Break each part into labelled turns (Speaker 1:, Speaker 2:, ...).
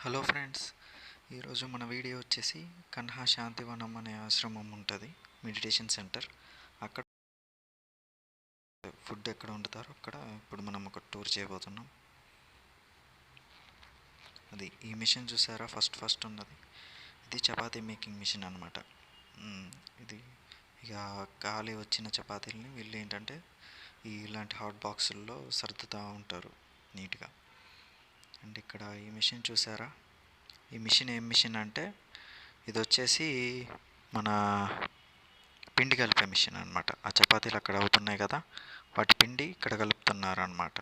Speaker 1: Hello friends, ఈరోజు మన video వచ్చేసి కన్హా శాంతివనం అనే ఆశ్రమం ఉంటుంది, మెడిటేషన్ సెంటర్. అక్కడ ఫుడ్ ఎక్కడ వండుతారో అక్కడ ఇప్పుడు మనం ఒక టూర్ చేయబోతున్నాం. అది ఈ మిషన్ చూసారా, ఫస్ట్ ఉన్నది ఇది చపాతీ మేకింగ్ మిషన్ అనమాట. ఇది ఇక ఖాళీ వచ్చిన చపాతీలని వీళ్ళు ఏంటంటే ఇలాంటి హాట్ బాక్సుల్లో సర్దుతూ ఉంటారు నీట్గా. అండ్ ఇక్కడ ఈ మిషన్ చూసారా, ఈ మిషన్ ఏం మిషన్ అంటే ఇది వచ్చేసి మన పిండి కలిపే మిషన్ అనమాట. ఆ చపాతీలు అక్కడ అవుతున్నాయి కదా, వాటి పిండి ఇక్కడ కలుపుతున్నారు అనమాట.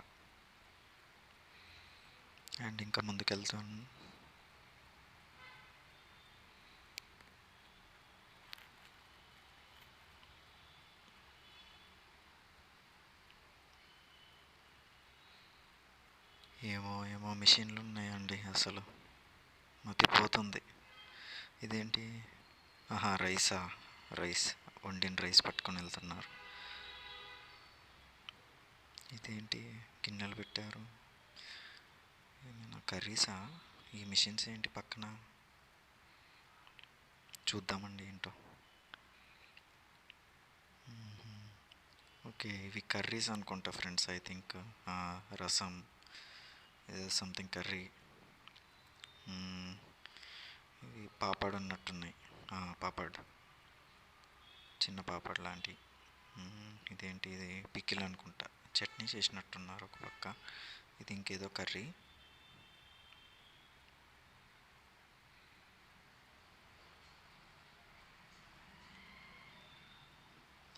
Speaker 1: అండ్ ఇంకా ముందుకెళ్తాను. ఏమో ఏమో మిషన్లు ఉన్నాయండి, అసలు మతిపోతుంది. ఇదేంటి, రైస్ వండిన రైస్ పట్టుకొని వెళ్తున్నారు. ఇదేంటి గిన్నెలు పెట్టారు, ఏమైనా కర్రీసా? ఈ మిషన్స్ ఏంటి పక్కన, చూద్దామండి ఏంటో. ఓకే, ఇవి కర్రీస్ అనుకుంటా ఫ్రెండ్స్, ఐ థింక్. రసం, సంథింగ్ కర్రీ. ఇవి పాపడ్ ఉన్నట్టున్నాయి, పాపడ్, చిన్న పాపడ్ లాంటి. ఇదేంటి, ఇది పికిల్ అనుకుంటా, చట్నీ చేసినట్టున్నారు ఒక పక్క. ఇది ఇంకేదో కర్రీ.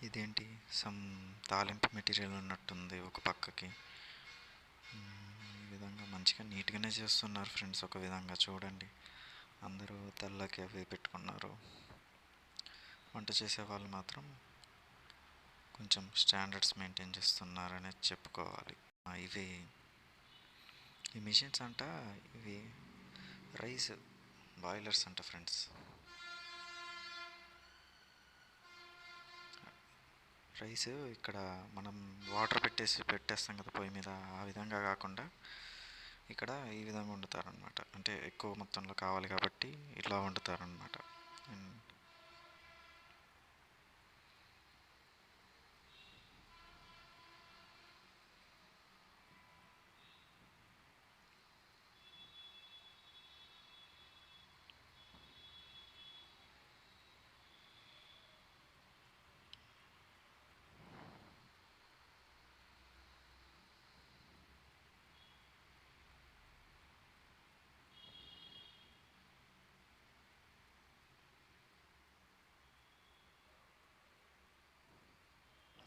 Speaker 1: ఇదేంటి, సమ్ తాలింపు మెటీరియల్ ఉన్నట్టుంది ఒక పక్కకి. ఈ విధంగా మంచిగా నీట్గానే చేస్తున్నారు ఫ్రెండ్స్. ఒక విధంగా చూడండి, అందరూ తెల్లకి అవి పెట్టుకున్నారు. వంట చేసే వాళ్ళు మాత్రం కొంచెం స్టాండర్డ్స్ మెయింటైన్ చేస్తున్నారనే చెప్పుకోవాలి. ఇవి ఈ మిషన్స్ అంట, ఇవి రైస్ బాయిలర్స్ అంట ఫ్రెండ్స్. రైస్ ఇక్కడ మనం వాటర్ పెట్టేస్తాం కదా పొయ్యి మీద, ఆ విధంగా కాకుండా ఇక్కడ ఈ విధంగా వండుతారనమాట. అంటే ఎక్కువ మొత్తంలో కావాలి కాబట్టి ఇట్లా వండుతారనమాట.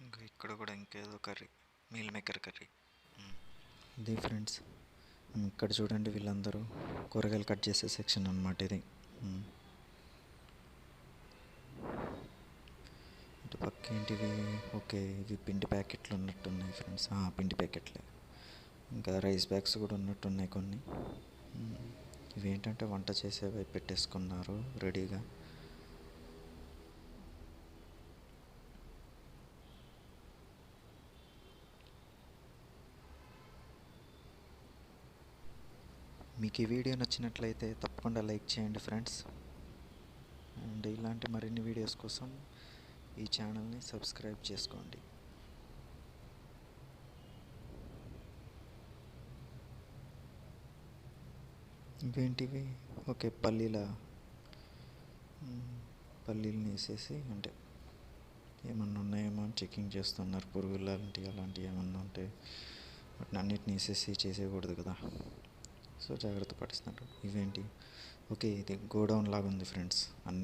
Speaker 1: ఇంకా ఇక్కడ కూడా ఇంకేదో కర్రీ, మీల్ మేకర్ కర్రీ. ఇది ఫ్రెండ్స్, ఇక్కడ చూడండి, వీళ్ళందరూ కూరగాయలు కట్ చేసే సెక్షన్ అనమాట ఇది. ఇటు పక్క ఏంటివి, ఓకే, ఇవి పిండి ప్యాకెట్లు ఉన్నట్టున్నాయి ఫ్రెండ్స్. పిండి ప్యాకెట్లే. ఇంకా రైస్ బ్యాగ్స్ కూడా ఉన్నట్టున్నాయి కొన్ని. ఇవేంటంటే వంట చేసేవి పెట్టేసుకున్నారు రెడీగా. మీకు ఈ వీడియో నచ్చినట్లయితే తప్పకుండా లైక్ చేయండి ఫ్రెండ్స్. అండ్ ఇలాంటి మరిన్ని వీడియోస్ కోసం ఈ ఛానల్ని సబ్స్క్రైబ్ చేసుకోండి. ఇవేంటివి, ఓకే, పల్లీలని వేసేసి, అంటే ఏమన్నా ఉన్నాయేమో అని చెకింగ్ చేస్తున్నారు. పురుగులు అలాంటివి ఏమన్నా ఉంటే వాటిని అన్నిటిని వేసేసి చేసేయకూడదు కదా, సో జాగ్రత్త పడిస్తున్నారు. ఇవేంటి, ఓకే, ఇది గోడౌన్ లాగా ఉంది ఫ్రెండ్స్. అన్ని